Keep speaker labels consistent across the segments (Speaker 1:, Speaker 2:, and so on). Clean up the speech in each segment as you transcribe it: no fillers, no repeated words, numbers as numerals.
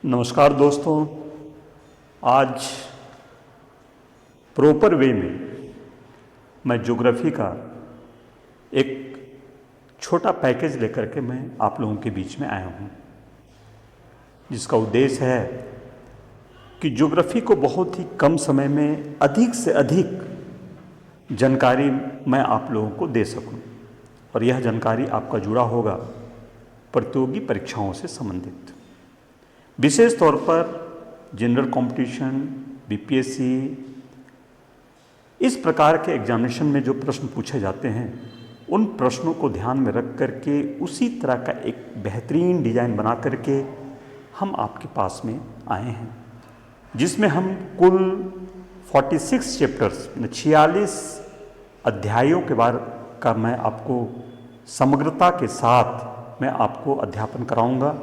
Speaker 1: नमस्कार दोस्तों। आज प्रॉपर वे में मैं ज्योग्राफी का एक छोटा पैकेज लेकर के मैं आप लोगों के बीच में आया हूँ, जिसका उद्देश्य है कि ज्योग्राफी को बहुत ही कम समय में अधिक से अधिक जानकारी मैं आप लोगों को दे सकूं, और यह जानकारी आपका जुड़ा होगा प्रतियोगी परीक्षाओं से संबंधित, विशेष तौर पर जनरल कंपटीशन, बीपीएससी, इस प्रकार के एग्जामिनेशन में जो प्रश्न पूछे जाते हैं उन प्रश्नों को ध्यान में रख करके उसी तरह का एक बेहतरीन डिज़ाइन बना करके हम आपके पास में आए हैं, जिसमें हम कुल 46 चैप्टर्स 46 अध्यायों के बारे का मैं आपको समग्रता के साथ मैं आपको अध्यापन कराऊंगा,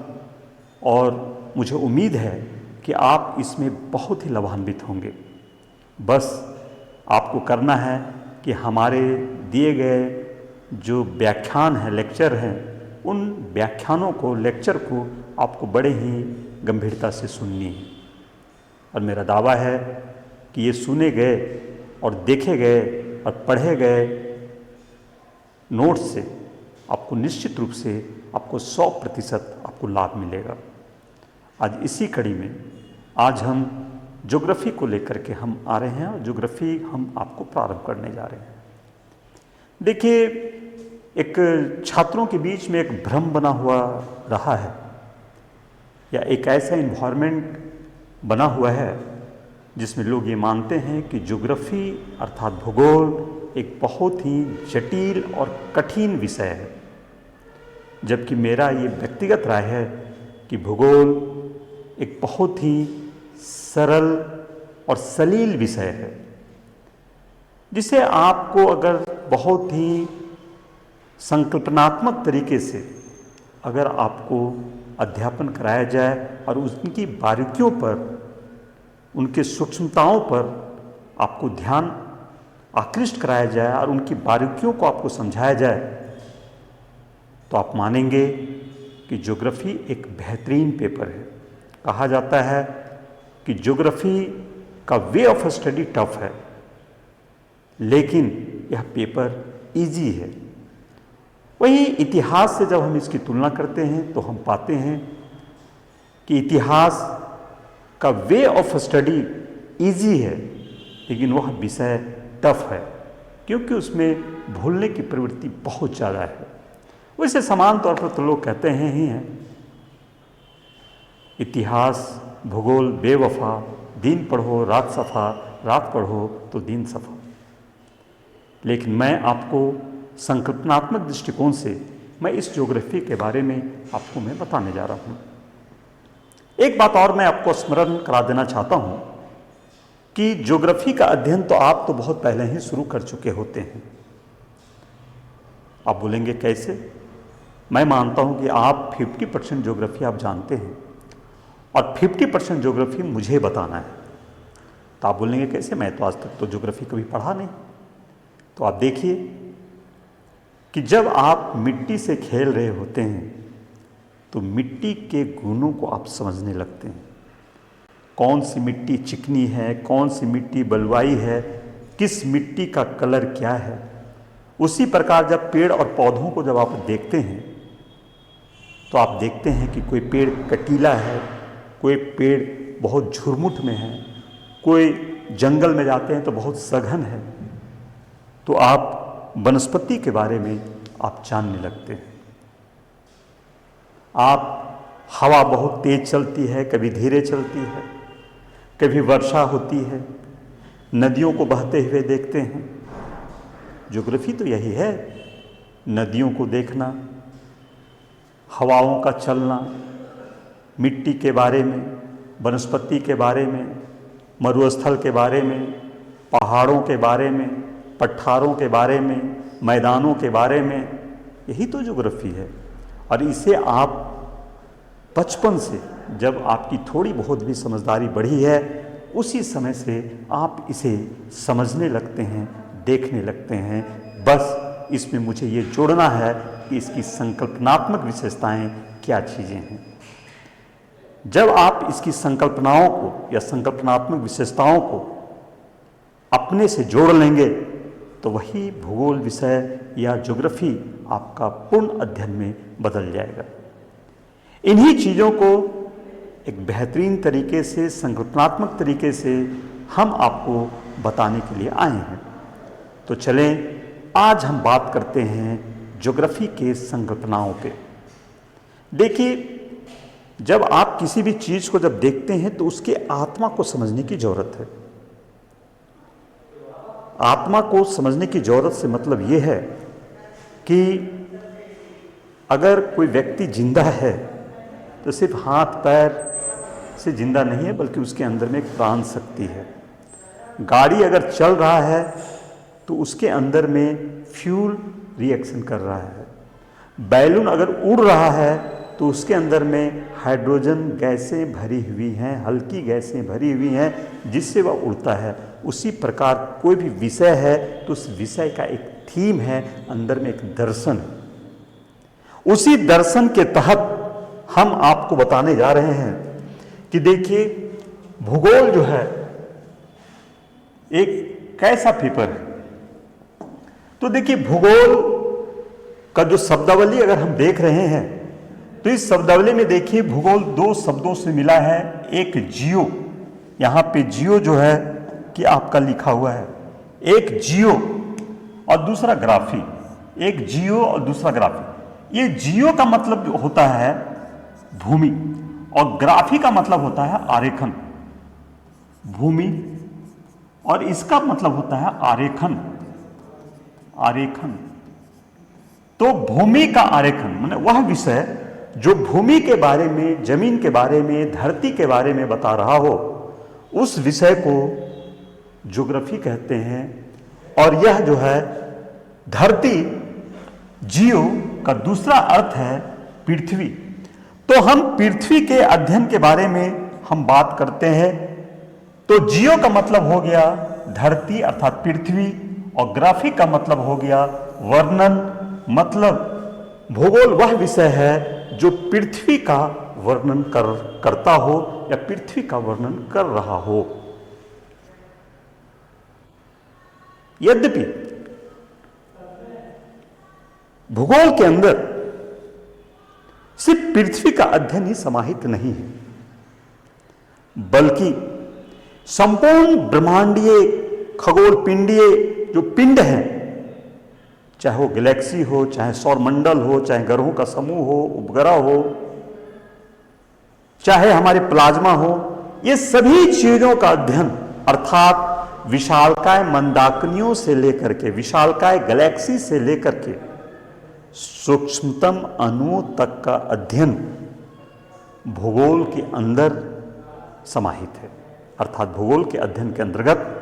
Speaker 1: और मुझे उम्मीद है कि आप इसमें बहुत ही लाभान्वित होंगे। बस आपको करना है कि हमारे दिए गए जो व्याख्यान हैं, लेक्चर हैं, उन व्याख्यानों को, लेक्चर को आपको बड़े ही गंभीरता से सुननी है। और मेरा दावा है कि ये सुने गए और देखे गए और पढ़े गए नोट्स से आपको निश्चित रूप से आपको 100% आपको लाभ मिलेगा। आज इसी कड़ी में आज हम ज्योग्राफी को लेकर के हम आ रहे हैं, और ज्योग्राफी हम आपको प्रारंभ करने जा रहे हैं। देखिए, एक छात्रों के बीच में एक भ्रम बना हुआ रहा है, या एक ऐसा इन्वायरमेंट बना हुआ है जिसमें लोग ये मानते हैं कि ज्योग्राफी अर्थात भूगोल एक बहुत ही जटिल और कठिन विषय है, जबकि मेरा ये व्यक्तिगत राय है कि भूगोल एक बहुत ही सरल और सलील विषय है, जिसे आपको अगर बहुत ही संकल्पनात्मक तरीके से अगर आपको अध्यापन कराया जाए और उनकी बारीकियों पर, उनके सूक्ष्मताओं पर आपको ध्यान आकृष्ट कराया जाए और उनकी बारीकियों को आपको समझाया जाए, तो आप मानेंगे कि ज्योग्राफी एक बेहतरीन पेपर है। कहा जाता है कि ज्योग्राफी का वे ऑफ स्टडी टफ है, लेकिन यह पेपर इजी है। वही इतिहास से जब हम इसकी तुलना करते हैं तो हम पाते हैं कि इतिहास का वे ऑफ स्टडी इजी है, लेकिन वह विषय टफ है, क्योंकि उसमें भूलने की प्रवृत्ति बहुत ज़्यादा है। वैसे समान तौर पर तो लोग कहते हैं ही हैं, इतिहास भूगोल बेवफा, दिन पढ़ो रात सफ़ा, रात पढ़ो तो दिन सफ़ा। लेकिन मैं आपको संकल्पनात्मक दृष्टिकोण से मैं इस ज्योग्राफी के बारे में आपको मैं बताने जा रहा हूँ। एक बात और मैं आपको स्मरण करा देना चाहता हूँ कि ज्योग्राफी का अध्ययन तो आप तो बहुत पहले ही शुरू कर चुके होते हैं। आप बोलेंगे कैसे? मैं मानता हूँ कि आप 50% ज्योग्राफी आप जानते हैं और 50% ज्योग्राफी मुझे बताना है। तो आप बोलेंगे कैसे? मैं तो आज तक तो ज्योग्राफी कभी पढ़ा नहीं। तो आप देखिए कि जब आप मिट्टी से खेल रहे होते हैं तो मिट्टी के गुणों को आप समझने लगते हैं। कौन सी मिट्टी चिकनी है, कौन सी मिट्टी बलुआई है, किस मिट्टी का कलर क्या है। उसी प्रकार जब पेड़ और पौधों को जब आप देखते हैं तो आप देखते हैं कि कोई पेड़ कटीला है, कोई पेड़ बहुत झुरमुट में है, कोई जंगल में जाते हैं तो बहुत सघन है। तो आप वनस्पति के बारे में आप जानने लगते हैं। आप हवा बहुत तेज चलती है, कभी धीरे चलती है, कभी वर्षा होती है, नदियों को बहते हुए देखते हैं। ज्योग्राफी तो यही है, नदियों को देखना, हवाओं का चलना, मिट्टी के बारे में, वनस्पति के बारे में, मरुस्थल के बारे में, पहाड़ों के बारे में, पठारों के बारे में, मैदानों के बारे में, यही तो ज्योग्राफी है। और इसे आप बचपन से, जब आपकी थोड़ी बहुत भी समझदारी बढ़ी है, उसी समय से आप इसे समझने लगते हैं, देखने लगते हैं। बस इसमें मुझे ये जोड़ना है कि इसकी संकल्पनात्मक विशेषताएं क्या चीज़ें हैं। जब आप इसकी संकल्पनाओं को या संकल्पनात्मक विशेषताओं को अपने से जोड़ लेंगे तो वही भूगोल विषय या ज्योग्राफी आपका पूर्ण अध्ययन में बदल जाएगा। इन्हीं चीज़ों को एक बेहतरीन तरीके से, संकल्पनात्मक तरीके से हम आपको बताने के लिए आए हैं। तो चलें, आज हम बात करते हैं ज्योग्राफी के संकल्पनाओं पे। देखिए, जब आप किसी भी चीज़ को जब देखते हैं तो उसके आत्मा को समझने की ज़रूरत है। आत्मा को समझने की ज़रूरत से मतलब ये है कि अगर कोई व्यक्ति जिंदा है तो सिर्फ हाथ पैर से जिंदा नहीं है, बल्कि उसके अंदर में एक प्राण शक्ति है। गाड़ी अगर चल रहा है तो उसके अंदर में फ्यूल रिएक्शन कर रहा है। बैलून अगर उड़ रहा है तो उसके अंदर में हाइड्रोजन गैसें भरी हुई हैं, हल्की गैसें भरी हुई हैं, जिससे वह उड़ता है। उसी प्रकार कोई भी विषय है तो उस विषय का एक थीम है, अंदर में एक दर्शन है। उसी दर्शन के तहत हम आपको बताने जा रहे हैं कि देखिए, भूगोल जो है एक कैसा पेपर है। तो देखिए, भूगोल का जो शब्दावली अगर हम देख रहे हैं तो इस शब्दावली में देखिए, भूगोल दो शब्दों से मिला है। एक जियो, यहाँ पे जियो जो है कि आपका लिखा हुआ है, एक जियो और दूसरा ग्राफी। एक जियो और दूसरा ग्राफी। ये जियो का मतलब होता है भूमि और ग्राफी का मतलब होता है आरेखन। भूमि और इसका मतलब होता है आरेखन। आरेखन तो भूमि का आरेखन माने वह विषय जो भूमि के बारे में, जमीन के बारे में, धरती के बारे में बता रहा हो, उस विषय को ज्योग्राफी कहते हैं। और यह जो है धरती, जियो का दूसरा अर्थ है पृथ्वी। तो हम पृथ्वी के अध्ययन के बारे में हम बात करते हैं। तो जियो का मतलब हो गया धरती अर्थात पृथ्वी, और ग्राफी का मतलब हो गया वर्णन। मतलब भूगोल वह विषय है जो पृथ्वी का वर्णन करता हो या पृथ्वी का वर्णन कर रहा हो। यद्यपि भूगोल के अंदर सिर्फ पृथ्वी का अध्ययन ही समाहित नहीं है, बल्कि संपूर्ण ब्रह्मांडीय खगोल पिंडीय जो पिंड हैं, चाहे वो गैलेक्सी हो, चाहे सौरमंडल हो, चाहे ग्रहों का समूह हो, उपग्रह हो, चाहे हमारे प्लाज्मा हो, ये सभी चीजों का अध्ययन अर्थात विशालकाय मंदाकिनियों से लेकर के, विशालकाय गैलेक्सी से लेकर के सूक्ष्मतम अणुओं तक का अध्ययन भूगोल के अंदर समाहित है। अर्थात भूगोल के अध्ययन के अंतर्गत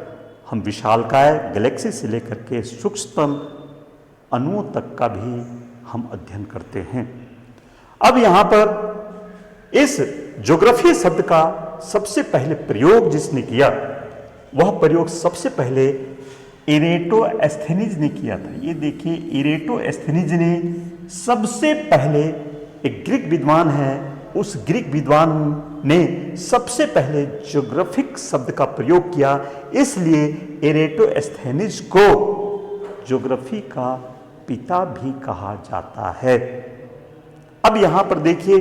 Speaker 1: हम विशालकाय गैलेक्सी से लेकर के सूक्ष्मतम अणुओं तक का भी हम अध्ययन करते हैं। अब यहां पर इस ज्योग्राफी शब्द का सबसे पहले प्रयोग जिसने किया, वह प्रयोग सबसे पहले इरेटोस्थेनीज ने किया था। ये देखिए, इरेटोस्थेनीज ने सबसे पहले, एक ग्रीक विद्वान है, उस ग्रीक विद्वान ने सबसे पहले ज्योग्राफिक शब्द का प्रयोग किया। इसलिए इरेटोस्थेनीज को ज्योग्राफी का पिता भी कहा जाता है। अब यहां पर देखिए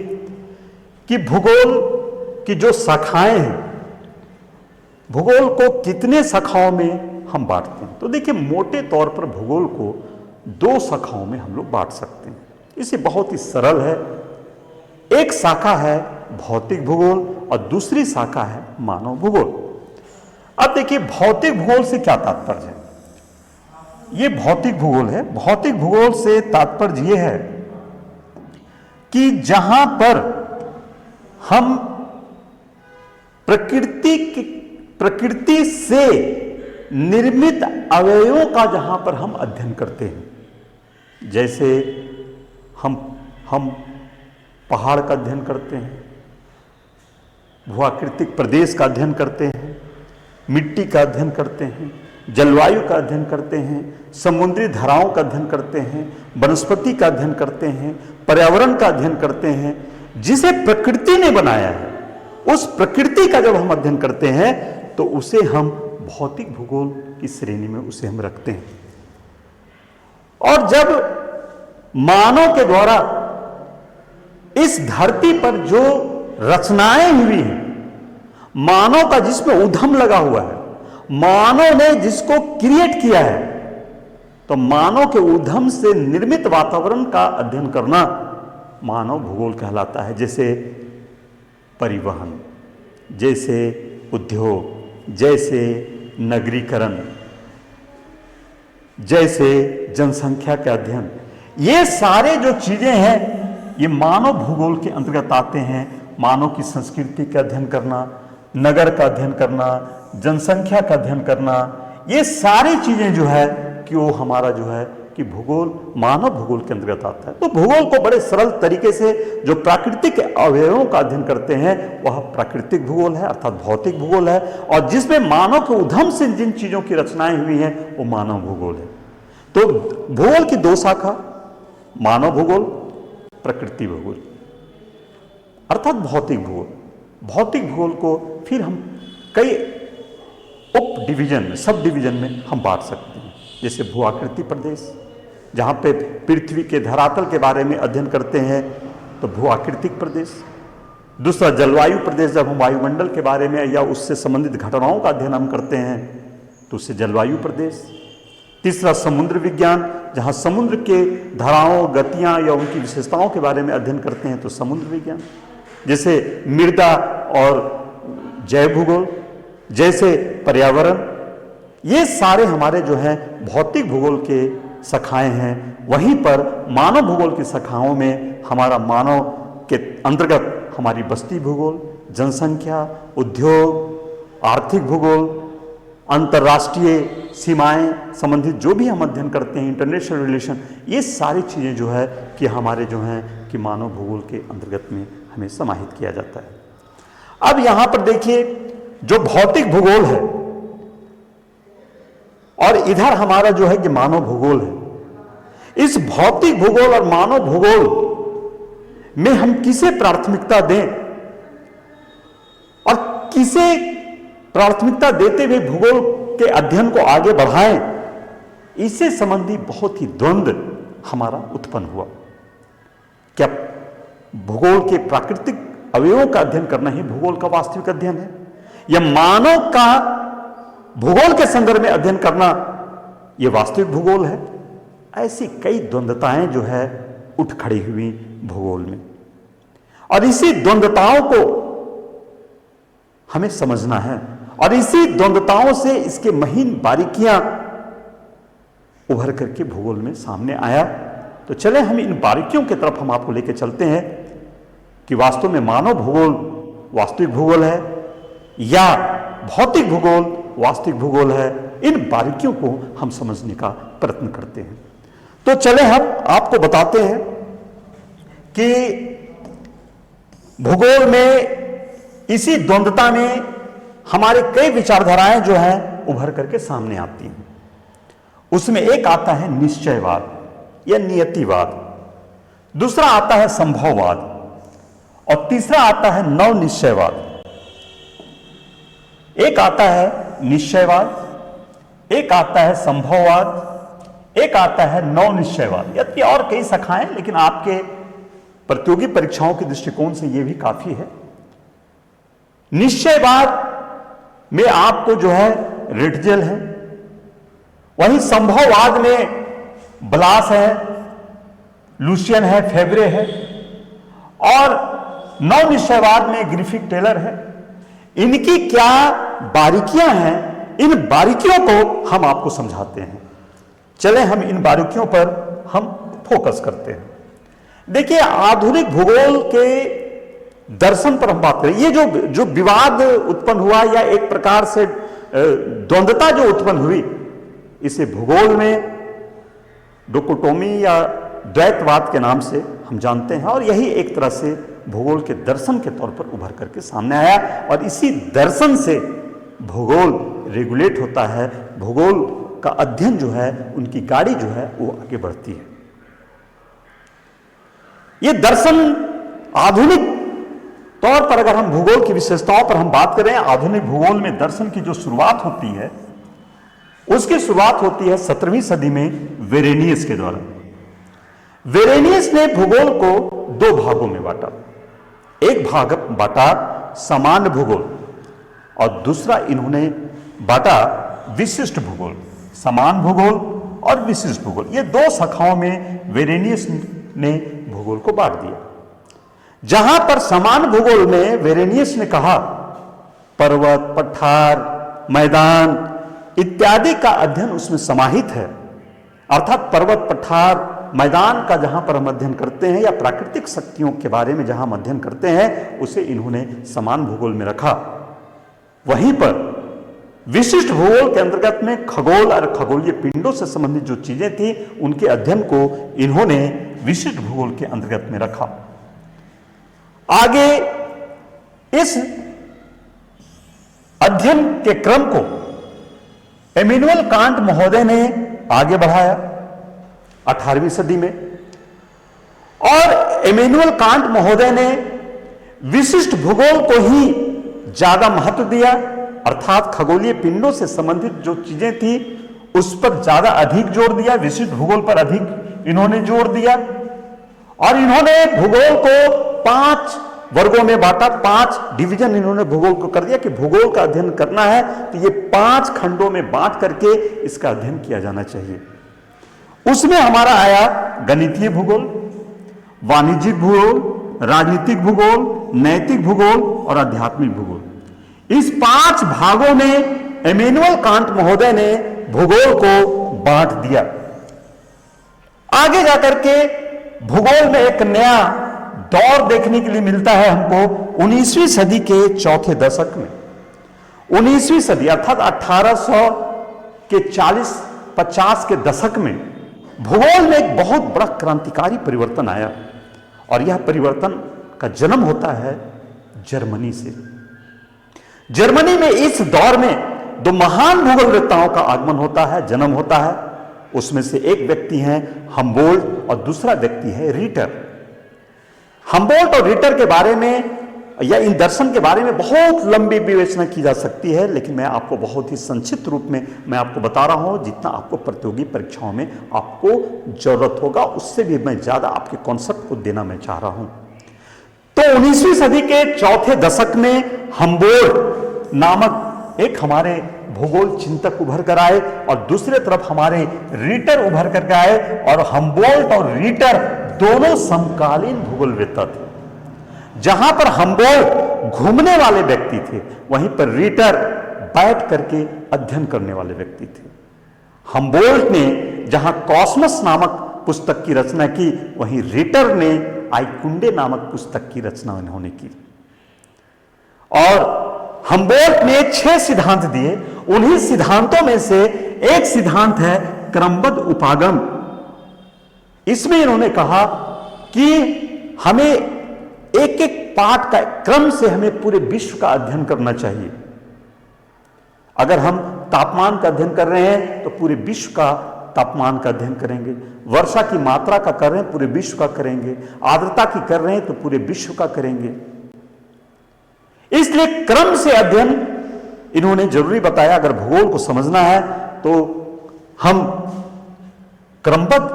Speaker 1: कि भूगोल की जो शाखाएं हैं, भूगोल को कितने शाखाओं में हम बांटते हैं। तो देखिए, मोटे तौर पर भूगोल को दो शाखाओं में हम लोग बांट सकते हैं। इसे बहुत ही सरल है। एक शाखा है भौतिक भूगोल और दूसरी शाखा है मानव भूगोल। अब देखिए, भौतिक भूगोल से क्या तात्पर्य है। ये भौतिक भूगोल है। भौतिक भूगोल से तात्पर्य यह है कि जहां पर हम प्रकृति से निर्मित अवयवों का जहां पर हम अध्ययन करते हैं, जैसे हम पहाड़ का अध्ययन करते हैं, भूआकृतिक प्रदेश का अध्ययन करते हैं, मिट्टी का अध्ययन करते हैं, जलवायु का अध्ययन करते हैं, समुद्री धाराओं का अध्ययन करते हैं, वनस्पति का अध्ययन करते हैं, पर्यावरण का अध्ययन करते हैं, जिसे प्रकृति ने बनाया है। उस प्रकृति का जब हम अध्ययन करते हैं तो उसे हम भौतिक भूगोल की श्रेणी में उसे हम रखते हैं। और जब मानव के द्वारा इस धरती पर जो रचनाएं हुई हैं, मानव का जिसमें उद्यम लगा हुआ है, मानव ने जिसको क्रिएट किया है, तो मानव के उद्यम से निर्मित वातावरण का अध्ययन करना मानव भूगोल कहलाता है। जैसे परिवहन, जैसे उद्योग, जैसे नगरीकरण, जैसे जनसंख्या के अध्ययन, ये सारे जो चीजें हैं ये मानव भूगोल के अंतर्गत आते हैं। मानव की संस्कृति का अध्ययन करना, नगर का अध्ययन करना, जनसंख्या का अध्ययन करना, ये सारी चीजें जो है कि वो हमारा जो है कि भूगोल मानव भूगोल के अंतर्गत आता है। तो भूगोल को बड़े सरल तरीके से जो प्राकृतिक अवयवों का अध्ययन करते हैं वह प्राकृतिक भूगोल है, अर्थात भौतिक भूगोल है। और जिसमें मानव के उद्यम से जिन चीजों की रचनाएं हुई हैं वो मानव भूगोल है। तो भूगोल की दो शाखा, मानव भूगोल, प्रकृति भूगोल, अर्थात भौतिक भूगोल। भौतिक भूगोल को फिर हम कई उप डिवीजन में, सब डिवीजन में हम बांट सकते हैं। जैसे भू आकृति प्रदेश, जहाँ पे पृथ्वी के धरातल के बारे में अध्ययन करते हैं तो भू आकृतिक प्रदेश। दूसरा जलवायु प्रदेश, जब हम वायुमंडल के बारे में या उससे संबंधित घटनाओं का अध्ययन हम करते हैं तो उससे जलवायु प्रदेश। तीसरा समुद्र विज्ञान, जहाँ समुद्र के धाराओं, गतियाँ या उनकी विशेषताओं के बारे में अध्ययन करते हैं तो समुद्र विज्ञान। जैसे मृदा और जैव भूगोल, जैसे पर्यावरण, ये सारे हमारे जो हैं भौतिक भूगोल के शाखाएं हैं। वहीं पर मानव भूगोल की शाखाओं में हमारा मानव के अंतर्गत हमारी बस्ती भूगोल, जनसंख्या, उद्योग, आर्थिक भूगोल, अंतर्राष्ट्रीय सीमाएं संबंधित जो भी हम अध्ययन करते हैं, इंटरनेशनल रिलेशन, ये सारी चीज़ें जो है कि हमारे जो हैं कि मानव भूगोल के अंतर्गत में हमें समाहित किया जाता है। अब यहाँ पर देखिए, जो भौतिक भूगोल है और इधर हमारा जो है कि मानव भूगोल है। इस भौतिक भूगोल और मानव भूगोल में हम किसे प्राथमिकता दें और किसे प्राथमिकता देते हुए भूगोल के अध्ययन को आगे बढ़ाएं, इससे संबंधी बहुत ही द्वंद्व हमारा उत्पन्न हुआ। क्या भूगोल के प्राकृतिक अवयवों का अध्ययन करना ही भूगोल का वास्तविक अध्ययन है, या मानव का भूगोल के संदर्भ में अध्ययन करना यह वास्तविक भूगोल है? ऐसी कई द्वंद्वताएं जो है उठ खड़ी हुई भूगोल में, और इसी द्वंद्वताओं को हमें समझना है और इसी द्वंद्वताओं से इसके महीन बारीकियां उभर करके भूगोल में सामने आया। तो चले हम इन बारीकियों की तरफ हम आपको लेकर चलते हैं कि वास्तव में मानव भूगोल वास्तविक भूगोल है या भौतिक भूगोल वास्तविक भूगोल है। इन बारीकियों को हम समझने का प्रयत्न करते हैं। तो चले हम आपको बताते हैं कि भूगोल में इसी द्वंद्वता में हमारे कई विचारधाराएं जो हैं उभर करके सामने आती हैं। उसमें एक आता है निश्चयवाद या नियतिवाद, दूसरा आता है संभववाद और तीसरा आता है नव निश्चयवाद। एक आता है निश्चयवाद, एक आता है संभववाद, एक आता है नव निश्चयवाद। यद्यपि और कई शाखाएं, लेकिन आपके प्रतियोगी परीक्षाओं के दृष्टिकोण से यह भी काफी है। निश्चयवाद में आपको जो है रिटजेल है, वहीं संभववाद में ब्लास है, लुशियन है, फेब्रे है, और नव निश्चयवाद में ग्रिफिथ टेलर है। इनकी क्या बारीकियां हैं, इन बारीकियों को हम आपको समझाते हैं। चले हम इन बारीकियों पर हम फोकस करते हैं। देखिए, आधुनिक भूगोल के दर्शन पर हम बात करें। ये जो विवाद उत्पन्न हुआ या एक प्रकार से द्वंद्वता जो उत्पन्न हुई, इसे भूगोल में डिकोटोमी या द्वैतवाद के नाम से हम जानते हैं, और यही एक तरह से भूगोल के दर्शन के तौर पर उभर करके सामने आया, और इसी दर्शन से भूगोल रेगुलेट होता है। भूगोल का अध्ययन जो है, उनकी गाड़ी जो है वो आगे बढ़ती है। ये दर्शन आधुनिक तौर पर अगर हम भूगोल की विशेषताओं पर हम बात करें, आधुनिक भूगोल में दर्शन की जो शुरुआत होती है उसकी शुरुआत होती है 17वीं सदी में वेरेनियस के द्वारा। वेरेनियस ने भूगोल को दो भागों में बांटा। एक भाग बांटा सामान्य भूगोल और दूसरा इन्होंने बांटा विशिष्ट भूगोल। समान भूगोल और विशिष्ट भूगोल, ये दो शाखाओं में वेरेनियस ने भूगोल को बांट दिया। जहां पर समान भूगोल में वेरेनियस ने कहा पर्वत, पठार, मैदान इत्यादि का अध्ययन उसमें समाहित है, अर्थात पर्वत, पठार, मैदान का जहां पर हम अध्ययन करते हैं या प्राकृतिक शक्तियों के बारे में जहां हम अध्ययन करते हैं उसे इन्होंने समान भूगोल में रखा। वहीं पर विशिष्ट भूगोल के अंतर्गत में खगोल और खगोलीय पिंडों से संबंधित जो चीजें थी उनके अध्ययन को इन्होंने विशिष्ट भूगोल के अंतर्गत में रखा। आगे इस अध्ययन के क्रम को इमैनुअल कांट महोदय ने आगे बढ़ाया 18वीं सदी में, और इमैनुअल कांट महोदय ने विशिष्ट भूगोल को ही ज्यादा महत्व दिया, अर्थात खगोलीय पिंडों से संबंधित जो चीजें थी उस पर ज्यादा अधिक जोर दिया, विशिष्ट भूगोल पर अधिक इन्होंने जोर दिया। और इन्होंने भूगोल को 5 वर्गों में बांटा, 5 डिवीजन इन्होंने भूगोल को कर दिया कि भूगोल का अध्ययन करना है तो ये 5 खंडों में बांट करके इसका अध्ययन किया जाना चाहिए। उसमें हमारा आया गणितीय भूगोल, वाणिज्यिक भूगोल, राजनीतिक भूगोल, नैतिक भूगोल और आध्यात्मिक भूगोल। इस 5 भागों में इमैनुअल कांट महोदय ने भूगोल को बांट दिया। आगे जाकर के भूगोल में एक नया दौर देखने के लिए मिलता है हमको 19वीं सदी के चौथे दशक में। 19वीं सदी अर्थात 1800 के 40-50 के दशक में भूगोल में एक बहुत बड़ा क्रांतिकारी परिवर्तन आया, और यह परिवर्तन का जन्म होता है जर्मनी से। जर्मनी में इस दौर में 2 महान भूगोलवेत्ताओं का आगमन होता है, जन्म होता है। उसमें से एक व्यक्ति हैं हम्बोल्ट और दूसरा व्यक्ति है रीटर। हम्बोल्ट और रीटर के बारे में या इन दर्शन के बारे में बहुत लंबी विवेचना की जा सकती है, लेकिन मैं आपको बहुत ही संक्षिप्त रूप में मैं आपको बता रहा हूं, जितना आपको प्रतियोगी परीक्षाओं में आपको जरूरत होगा उससे भी मैं ज्यादा आपके कॉन्सेप्ट को देना मैं चाह रहा हूं। तो 19वीं सदी के चौथे दशक में हम्बोल्ट नामक एक हमारे भूगोल चिंतक उभर कर आए और दूसरे तरफ हमारे रीटर उभर करके आए, और हम्बोल्ट और रीटर दोनों समकालीन भूगोलवेत्ता थे। जहां पर हम्बोल्ट घूमने वाले व्यक्ति थे, वहीं पर रीटर बैठ करके अध्ययन करने वाले व्यक्ति थे। हम्बोल्ट ने जहां कॉस्मस नामक पुस्तक की रचना की, वहीं रीटर ने आइकुंडे नामक पुस्तक की रचना उन्होंने की। और हम्बोल्ट ने 6 सिद्धांत दिए। उन्हीं सिद्धांतों में से एक सिद्धांत है क्रमबद्ध उपागम। इसमें इन्होंने कहा कि हमें एक एक पाठ का क्रम से हमें पूरे विश्व का अध्ययन करना चाहिए। अगर हम तापमान का अध्ययन कर रहे हैं तो पूरे विश्व का तापमान का अध्ययन करेंगे, वर्षा की मात्रा का कर रहे हैं पूरे विश्व का करेंगे, आर्द्रता की कर रहे हैं तो पूरे विश्व का करेंगे। इसलिए क्रम से अध्ययन इन्होंने जरूरी बताया। अगर भूगोल को समझना है तो हम क्रमबद्ध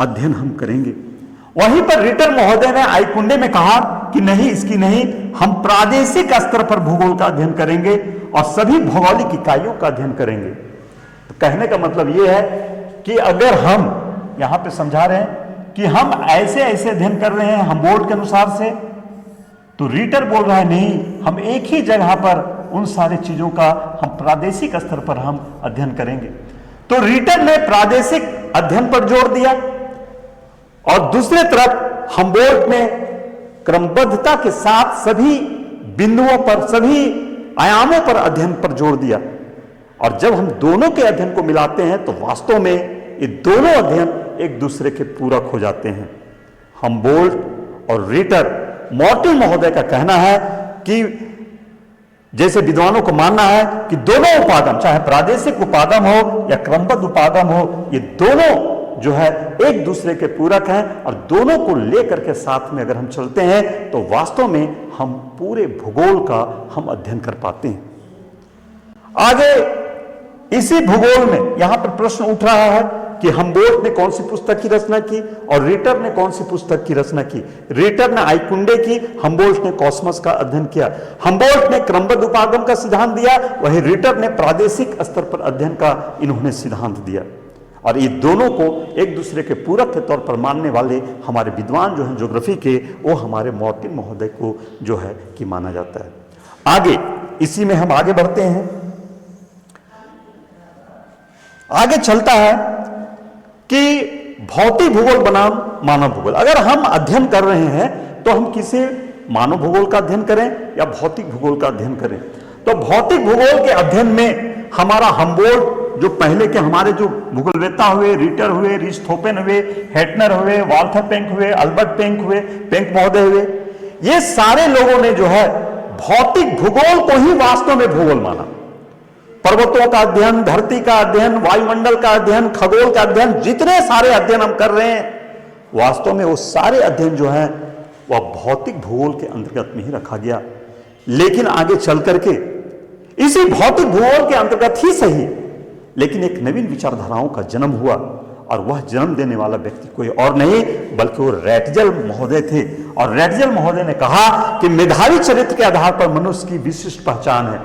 Speaker 1: अध्ययन हम करेंगे। वहीं पर रीटर महोदय ने आइकुंडे में कहा कि नहीं, इसकी नहीं, हम प्रादेशिक स्तर पर भूगोल का अध्ययन करेंगे और सभी भौगोलिक इकाइयों का अध्ययन करेंगे। तो कहने का मतलब यह है कि अगर हम यहां पे समझा रहे हैं कि हम ऐसे ऐसे अध्ययन कर रहे हैं हम्बोल्ट के अनुसार से, तो रीटर बोल रहा है नहीं, हम एक ही जगह पर उन सारी चीजों का हम प्रादेशिक स्तर पर हम अध्ययन करेंगे। तो रीटर ने प्रादेशिक अध्ययन पर जोर दिया और दूसरे तरफ हम्बोल्ट ने क्रमबद्धता के साथ सभी बिंदुओं पर, सभी आयामों पर अध्ययन पर जोर दिया। और जब हम दोनों के अध्ययन को मिलाते हैं तो वास्तव में ये दोनों अध्ययन एक दूसरे के पूरक हो जाते हैं। हम्बोल्ट और रीटर, मॉर्टिन महोदय का कहना है कि जैसे विद्वानों को मानना है कि दोनों उपागम, चाहे प्रादेशिक उपागम हो या क्रमबद्ध उपागम हो, ये दोनों जो है एक दूसरे के पूरक हैं और दोनों को लेकर के साथ में अगर हम चलते हैं तो वास्तव में हम पूरे भूगोल का हम अध्ययन कर पाते हैं। आगे इसी भूगोल में यहां पर प्रश्न उठ रहा है कि हम्बोल्ट ने कौन सी पुस्तक की रचना की और रिटर ने कौन सी पुस्तक की रचना की। रिटर ने आइकुंडे की, हम्बोल्ट ने कॉस्मस का अध्ययन किया। हम्बोल्ट ने क्रमबद्ध उपागम का सिद्धांत दिया, वही रिटर ने प्रादेशिक स्तर पर अध्ययन का इन्होंने सिद्धांत दिया। और ये दोनों को एक दूसरे के पूरक के तौर पर मानने वाले हमारे विद्वान जो हैं ज्योग्राफी के, वो हमारे मॉर्टिन महोदय को जो है कि माना जाता है। आगे इसी में हम आगे बढ़ते हैं। आगे चलता है कि भौतिक भूगोल बनाम मानव भूगोल। अगर हम अध्ययन कर रहे हैं तो हम किसे मानव भूगोल का अध्ययन करें या भौतिक भूगोल का अध्ययन करें। तो भौतिक भूगोल के अध्ययन में हमारा हम्बोल्ट, जो पहले के हमारे जो भूगोलवेत्ता हुए, रिटर हुए, रिchthofen हुए, हेटनर हुए, वाल्थर पेंक हुए, अल्बर्ट पेंक हुए, पेंक महोदय हुए, ये सारे लोगों ने जो है भौतिक भूगोल को ही वास्तव में भूगोल माना। पर्वतों का अध्ययन, धरती का अध्ययन, वायुमंडल का अध्ययन, खगोल का अध्ययन, जितने सारे अध्ययन हम कर रहे हैं वास्तव में वो सारे अध्ययन जो है वह भौतिक भूगोल के अंतर्गत में ही रखा गया। लेकिन आगे चल करके इसी भौतिक भूगोल के अंतर्गत ही सही, लेकिन एक नवीन विचारधाराओं का जन्म हुआ और वह जन्म देने वाला व्यक्ति कोई और नहीं बल्कि वो रैटजल महोदय थे। और रैटजल महोदय ने कहा कि मेधावी चरित्र के आधार पर मनुष्य की विशिष्ट पहचान है।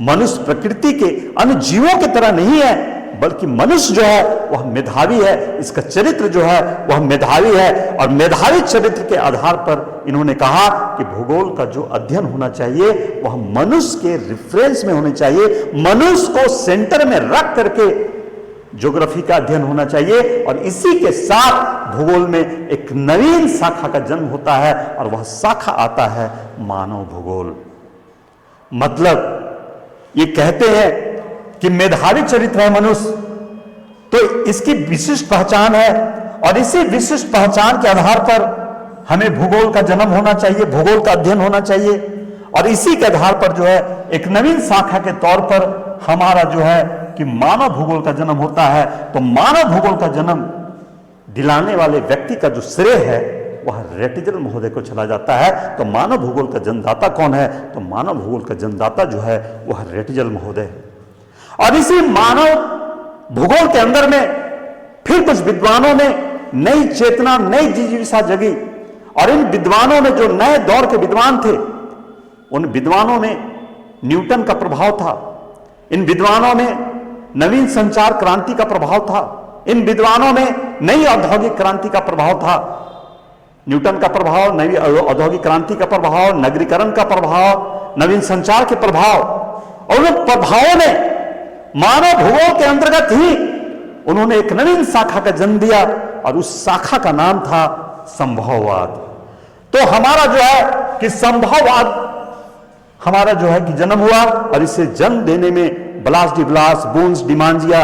Speaker 1: मनुष्य प्रकृति के अन्य जीवों की तरह नहीं है, बल्कि मनुष्य जो है वह मेधावी है, इसका चरित्र जो है वह मेधावी है। और मेधावी चरित्र के आधार पर इन्होंने कहा कि भूगोल का जो अध्ययन होना चाहिए वह मनुष्य के रिफरेंस में होने चाहिए, मनुष्य को सेंटर में रख करके ज्योग्राफी का अध्ययन होना चाहिए। और इसी के साथ भूगोल में एक नवीन शाखा का जन्म होता है और वह शाखा आता है मानव भूगोल। मतलब ये कहते हैं कि मेधावी चरित्र है मनुष्य, तो इसकी विशिष्ट पहचान है और इसी विशिष्ट पहचान के आधार पर हमें भूगोल का जन्म होना चाहिए, भूगोल का अध्ययन होना चाहिए। और इसी के आधार पर जो है एक नवीन शाखा के तौर पर हमारा जो है कि मानव भूगोल का जन्म होता है। तो मानव भूगोल का जन्म दिलाने वाले व्यक्ति का जो श्रेय है वह रैटजल महोदय को चला जाता है। तो मानव भूगोल का जन्मदाता कौन है? तो मानव भूगोल का जन्मदाता जो है वह रैटजल महोदय है। और इसी मानव भूगोल के अंदर में फिर कुछ विद्वानों ने नई चेतना, नई जिज्ञासा जगी। और इन विद्वानों में जो नए दौर के विद्वान थे, उन विद्वानों में न्यूटन का प्रभाव था, इन विद्वानों में नवीन संचार क्रांति का प्रभाव था, इन विद्वानों में नई औद्योगिक क्रांति का प्रभाव था। न्यूटन का प्रभाव, नई औद्योगिक क्रांति का प्रभाव, नगरीकरण का प्रभाव, नवीन संचार के प्रभाव, और उन प्रभावों ने मानव भूगोल के अंतर्गत ही उन्होंने एक नवीन शाखा का जन्म दिया और उस शाखा का नाम था संभववाद। तो हमारा जो है कि संभववाद हमारा जो है कि जन्म हुआ और इसे जन्म देने में ब्लास डी ब्लास, बोन्स डिमांजिया,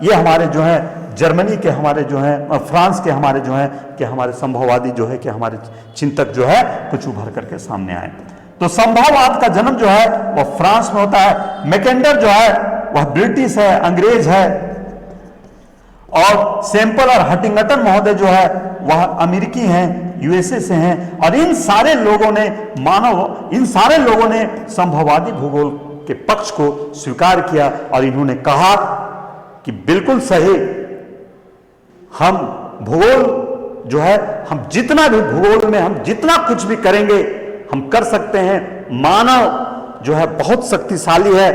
Speaker 1: ये हमारे जो है जर्मनी के हमारे जो है, फ्रांस के हमारे जो है कि हमारे संभववादी जो है कि हमारे चिंतक जो है कुछ उभर करके सामने आए। तो संभववाद का जन्म जो है वह फ्रांस में होता है। मैकेंडर जो है वह ब्रिटिश है, अंग्रेज है। और सैंपल और हटिंगटन महोदय जो है वह अमेरिकी हैं, यूएसए से हैं। और इन सारे लोगों ने संभववादी भूगोल के पक्ष को स्वीकार किया और इन्होंने कहा कि बिल्कुल सही, हम भूगोल जो है, हम जितना भी भूगोल में हम जितना कुछ भी करेंगे हम कर सकते हैं। मानव जो है बहुत शक्तिशाली है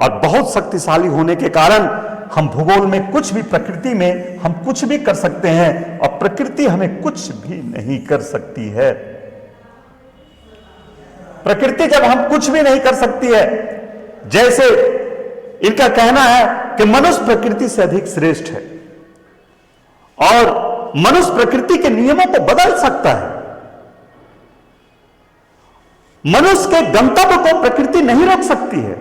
Speaker 1: और बहुत शक्तिशाली होने के कारण हम भूगोल में कुछ भी, प्रकृति में हम कुछ भी कर सकते हैं और प्रकृति हमें कुछ भी नहीं कर सकती है। प्रकृति जब हम कुछ भी नहीं कर सकती है, जैसे इनका कहना है कि मनुष्य प्रकृति से अधिक श्रेष्ठ है और मनुष्य प्रकृति के नियमों को बदल सकता है। मनुष्य के गंतव्य को प्रकृति नहीं रोक सकती है,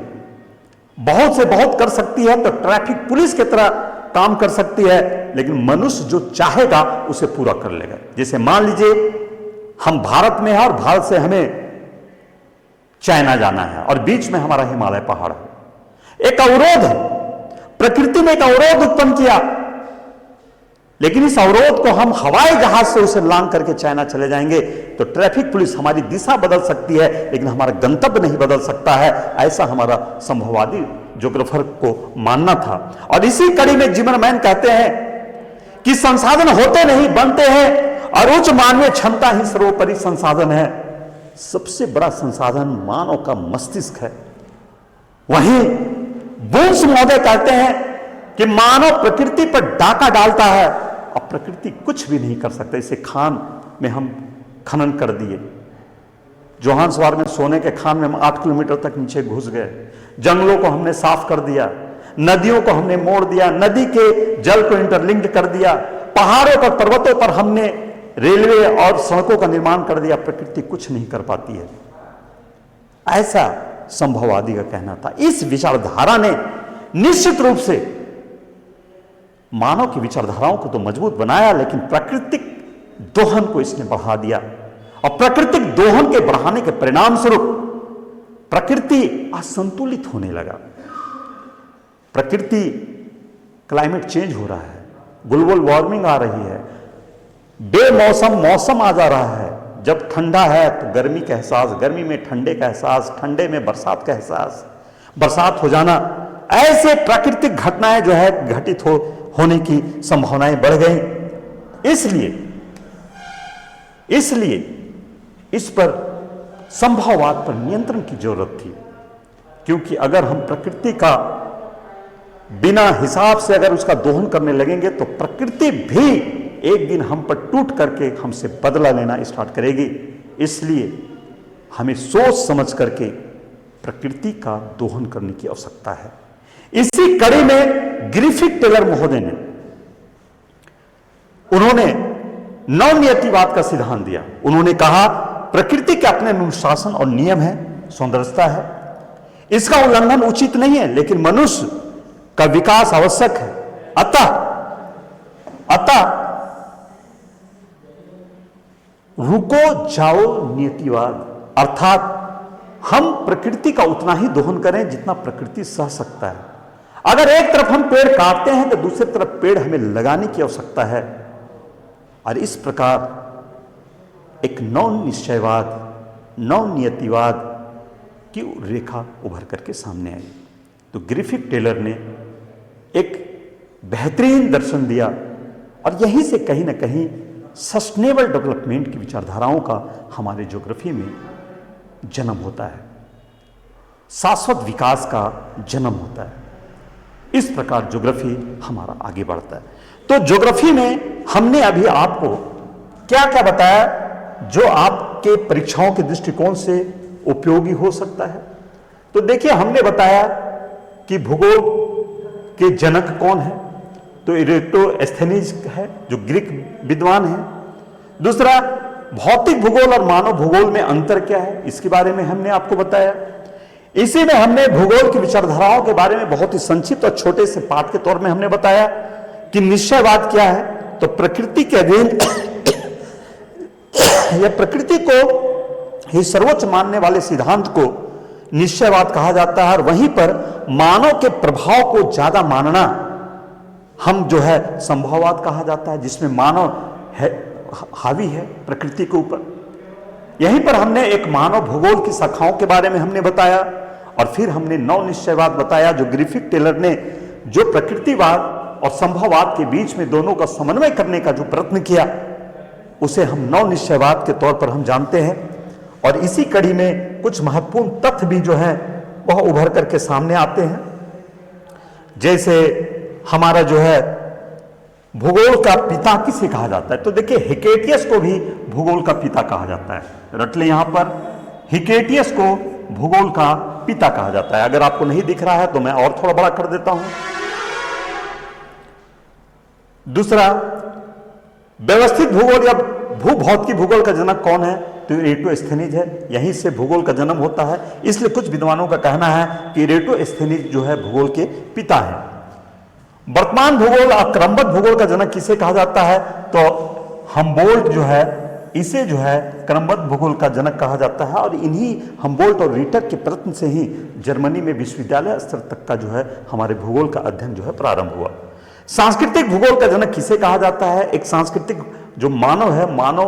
Speaker 1: बहुत से बहुत कर सकती है, तो ट्रैफिक पुलिस की तरह काम कर सकती है, लेकिन मनुष्य जो चाहेगा उसे पूरा कर लेगा। जैसे मान लीजिए हम भारत में हैं और भारत से हमें चाइना जाना है और बीच में हमारा हिमालय पहाड़ है। एक अवरोध है, प्रकृति ने एक अवरोध उत्पन्न किया लेकिन इस अवरोध को हम हवाई जहाज से उसे लांग करके चाइना चले जाएंगे तो ट्रैफिक पुलिस हमारी दिशा बदल सकती है, लेकिन हमारा गंतव्य नहीं बदल सकता है। ऐसा हमारा संभववादी ज्योग्राफर को मानना था। और इसी कड़ी में जिमरमैन कहते हैं कि संसाधन होते नहीं बनते हैं और उच्च मानवीय क्षमता ही सर्वोपरि संसाधन है। सबसे बड़ा संसाधन मानव का मस्तिष्क है। वहीं बुल्स महोदय कहते हैं कि मानव प्रकृति पर डाका डालता है और प्रकृति कुछ भी नहीं कर सकता। इसे खान में हम खनन कर दिए, जोहान्सबर्ग में सोने के खान में हम 8 किलोमीटर तक नीचे घुस गए। जंगलों को हमने साफ कर दिया, नदियों को हमने मोड़ दिया, नदी के जल को इंटरलिंक्ड कर दिया, पहाड़ों पर पर्वतों पर हमने रेलवे और सड़कों का निर्माण कर दिया। प्रकृति कुछ नहीं कर पाती है, ऐसा संभववादी का कहना था। इस विचारधारा ने निश्चित रूप से मानव की विचारधाराओं को तो मजबूत बनाया, लेकिन प्राकृतिक दोहन को इसने बढ़ा दिया। और प्राकृतिक दोहन के बढ़ाने के परिणाम स्वरूप प्रकृति असंतुलित होने लगा। प्रकृति, क्लाइमेट चेंज हो रहा है, ग्लोबल वार्मिंग आ रही है, बेमौसम मौसम आ जा रहा है। जब ठंडा है तो गर्मी का एहसास, गर्मी में ठंडे का एहसास, ठंडे में बरसात का एहसास, बरसात हो जाना, ऐसे प्राकृतिक घटनाएं जो है घटित होने की संभावनाएं बढ़ गई। इसलिए इस पर संभववाद पर नियंत्रण की जरूरत थी, क्योंकि अगर हम प्रकृति का बिना हिसाब से अगर उसका दोहन करने लगेंगे तो प्रकृति भी एक दिन हम पर टूट करके हमसे बदला लेना स्टार्ट करेगी। इसलिए हमें सोच समझ करके प्रकृति का दोहन करने की आवश्यकता है। इसी कड़ी में ग्रिफिथ टेलर महोदय ने उन्होंने नवनियतिवाद का सिद्धांत दिया। उन्होंने कहा प्रकृति के अपने अनुशासन और नियम है, सौंदर्यता है, इसका उल्लंघन उचित नहीं है, लेकिन मनुष्य का विकास आवश्यक है। अतः रुको जाओ नियतिवाद, अर्थात हम प्रकृति का उतना ही दोहन करें जितना प्रकृति सह सकता है। अगर एक तरफ हम पेड़ काटते हैं तो दूसरी तरफ पेड़ हमें लगाने की आवश्यकता है। और इस प्रकार एक नव निश्चयवाद, नव नियतिवाद की रेखा उभर करके सामने आई। तो ग्रिफिथ टेलर ने एक बेहतरीन दर्शन दिया और यहीं से कहीं ना कहीं सस्टेनेबल डेवलपमेंट की विचारधाराओं का हमारे ज्योग्राफी में जन्म होता है, शाश्वत विकास का जन्म होता है। इस प्रकार ज्योग्राफी हमारा आगे बढ़ता है। तो ज्योग्राफी में हमने अभी आपको क्या क्या बताया जो आपके परीक्षाओं के दृष्टिकोण से उपयोगी हो सकता है। तो देखिए, हमने बताया कि भूगोल के जनक कौन है, तो इरेटोस्थेनीज है जो ग्रीक विद्वान है। दूसरा, भौतिक भूगोल और मानव भूगोल में अंतर क्या है, इसके बारे में हमने आपको बताया। इसी में हमने भूगोल की विचारधाराओं के बारे में बहुत ही संक्षिप्त और छोटे से पाठ के तौर में हमने बताया कि निश्चयवाद क्या है। तो प्रकृति के अधीन या प्रकृति को ही सर्वोच्च मानने वाले सिद्धांत को निश्चयवाद कहा जाता है। और वहीं पर मानव के प्रभाव को ज्यादा मानना हम जो है संभववाद कहा जाता है, जिसमें मानव है हावी है प्रकृति के ऊपर। यहीं पर हमने एक मानव भूगोल की शाखाओं के बारे में हमने बताया और फिर हमने नव निश्चयवाद बताया जो ग्रिफिथ टेलर ने जो प्रकृतिवाद और संभववाद के बीच में दोनों का समन्वय करने का जो प्रयत्न किया उसे हम नव निश्चयवाद के तौर पर हम जानते हैं। और इसी कड़ी में कुछ महत्वपूर्ण तथ्य भी जो है वह उभर करके सामने आते हैं। जैसे हमारा जो है भूगोल का पिता किसे कहा जाता है, तो देखिए हिकेटियस को भी भूगोल का पिता कहा जाता है। रट ले यहां पर, हिकेटियस को भूगोल का पिता कहा जाता है। अगर आपको नहीं दिख रहा है तो मैं और थोड़ा बड़ा कर देता हूं। दूसरा, व्यवस्थित भूगोल या भूभौतिक भूगोल का जनक कौन है, तो इरेटोस्थेनीज है। यहीं से भूगोल का जन्म होता है। इसलिए कुछ विद्वानों का कहना है कि इरेटोस्थेनीज जो है भूगोल के पिता है। वर्तमान भूगोल और क्रमबद्ध भूगोल का जनक किसे कहा जाता है, तो हम्बोल्ट जो है इसे जो है क्रमबद्ध भूगोल का जनक कहा जाता है। और इन्हीं हम्बोल्ट और रीटर के प्रयत्न से ही जर्मनी में विश्वविद्यालय स्तर तक का जो है हमारे भूगोल का अध्ययन जो है प्रारंभ हुआ। सांस्कृतिक भूगोल का जनक किसे कहा जाता है? एक सांस्कृतिक जो मानव है, मानव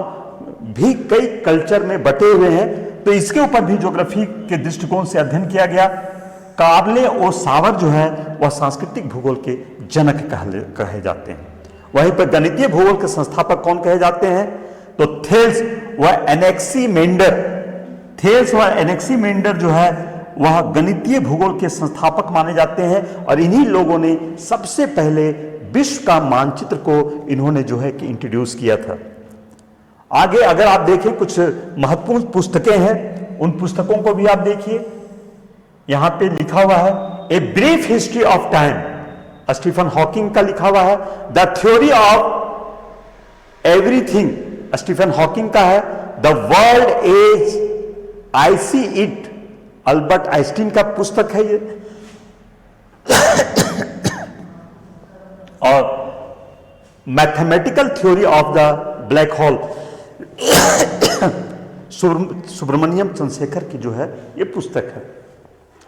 Speaker 1: भी कई कल्चर में बटे हुए हैं, तो इसके ऊपर भी ज्योग्राफी के दृष्टिकोण से अध्ययन किया गया। कार्ले और सावर जो है वह सांस्कृतिक भूगोल के जनक कहे जाते हैं। वहीं पर गणितीय भूगोल के संस्थापक कौन कहे जाते हैं? तो थेल्स व एनेक्सीमेंडर। थेल्स व एनेक्सीमेंडर जो है वह गणितीय भूगोल के संस्थापक माने जाते हैं, और इन्हीं लोगों ने सबसे पहले विश्व का मानचित्र को इन्होंने जो है कि इंट्रोड्यूस किया था। आगे अगर आप देखें कुछ महत्वपूर्ण पुस्तकें हैं, उन पुस्तकों को भी आप देखिए। यहां पे लिखा हुआ है a brief history of time, Stephen Hawking का लिखा हुआ है। The theory of everything, Stephen Hawking का है। The world as I see it, Albert Einstein का पुस्तक है ये। और mathematical theory of the black hole, Subrahmanyan Chandrasekhar की जो है ये पुस्तक है।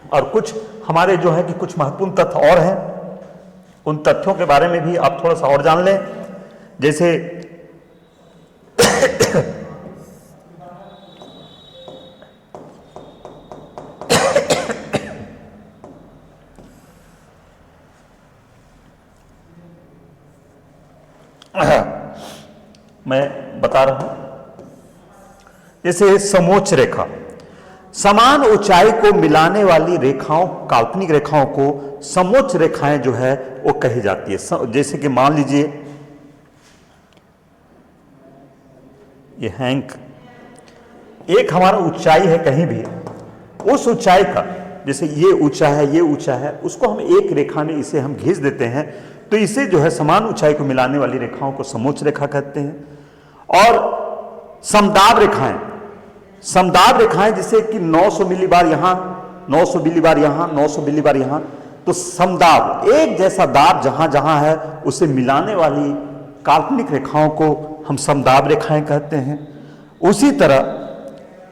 Speaker 1: और कुछ हमारे जो है कि कुछ महत्वपूर्ण तथ्य और हैं, उन तथ्यों के बारे में भी आप थोड़ा सा और जान लें। जैसे मैं बता रहा हूं, जैसे समोच्च रेखा, समान ऊंचाई को मिलाने वाली रेखाओं, काल्पनिक रेखाओं को समोच्च रेखाएं जो है वो कही जाती है। जैसे कि मान लीजिए ये हैंक, एक हमारा ऊंचाई है कहीं भी, उस ऊंचाई का, जैसे ये ऊंचा है, ये ऊंचा है, उसको हम एक रेखा में इसे हम घिस देते हैं, तो इसे जो है समान ऊंचाई को मिलाने वाली रेखाओं को समोच्च रेखा कहते हैं। और समदाब रेखाएं, समदाब रेखाएं जैसे कि 900 मिली बार यहां, 900 मिली बार यहां, 900 मिली बार यहां, तो समदाब, एक जैसा दाब जहां जहां है उसे मिलाने वाली काल्पनिक रेखाओं को हम समदाब रेखाएं कहते हैं। उसी तरह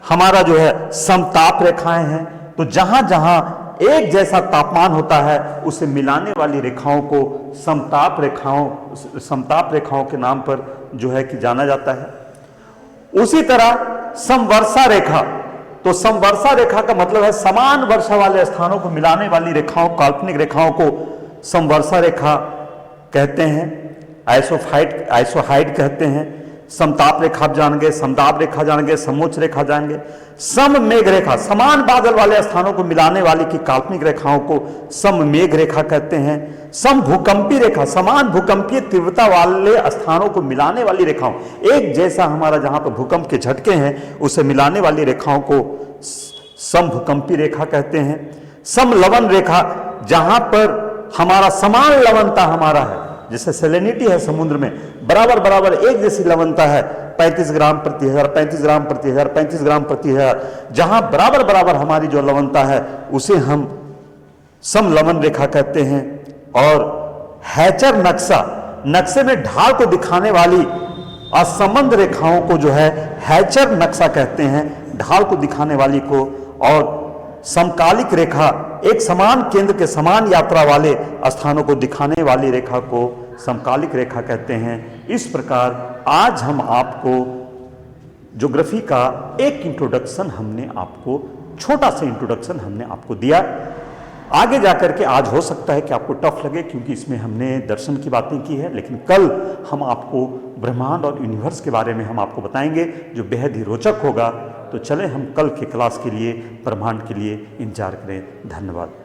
Speaker 1: हमारा जो है समताप रेखाएं हैं, तो जहां जहां एक जैसा तापमान होता है उसे मिलाने वाली रेखाओं को समताप रेखाओं के नाम पर जो है कि जाना जाता है। उसी तरह समवर्षा रेखा, तो समवर्षा रेखा का मतलब है समान वर्षा वाले स्थानों को मिलाने वाली रेखाओं, काल्पनिक रेखाओं को समवर्षा रेखा कहते हैं। आइसोहाइड कहते हैं। समताप रेखा जान गए, समदाब रेखा जान गए, समोच्च रेखा जान गए। सममेघ रेखा, समान बादल वाले स्थानों को मिलाने वाली की काल्पनिक रेखाओं को सममेघ रेखा कहते हैं। समभूकंपी रेखा, समान भूकंपीय तीव्रता वाले स्थानों को मिलाने वाली रेखाओं, एक जैसा हमारा जहां पर भूकंप के झटके हैं उसे मिलाने वाली रेखाओं को समभूकंपी रेखा कहते हैं। समलवन रेखा, जहां पर हमारा समान लवणता हमारा है, जैसे सेलेनिटी है समुद्र में, बराबर बराबर एक जैसी लवणता है, 35 ग्राम प्रति हजार, 35 ग्राम प्रति हजार, 35 ग्राम प्रति हजार, जहां बराबर बराबर हमारी जो लवणता है उसे हम समलवन रेखा कहते हैं। और हैचर नक्शा, नक्शे में ढाल को दिखाने वाली असंबद्ध रेखाओं को जो है हैचर नक्शा कहते हैं, ढाल को दिखाने वाली को। और समकालिक रेखा, एक समान केंद्र के समान यात्रा वाले स्थानों को दिखाने वाली रेखा को समकालिक रेखा कहते हैं। इस प्रकार आज हम आपको ज्योग्राफी का एक इंट्रोडक्शन हमने आपको, छोटा सा इंट्रोडक्शन हमने आपको दिया। आगे जाकर के आज हो सकता है कि आपको टफ लगे क्योंकि इसमें हमने दर्शन की बातें की है, लेकिन कल हम आपको ब्रह्मांड और यूनिवर्स के बारे में हम आपको बताएंगे जो बेहद ही रोचक होगा। तो चलें हम कल के क्लास के लिए, ब्रह्मांड के लिए इंतजार करें। धन्यवाद।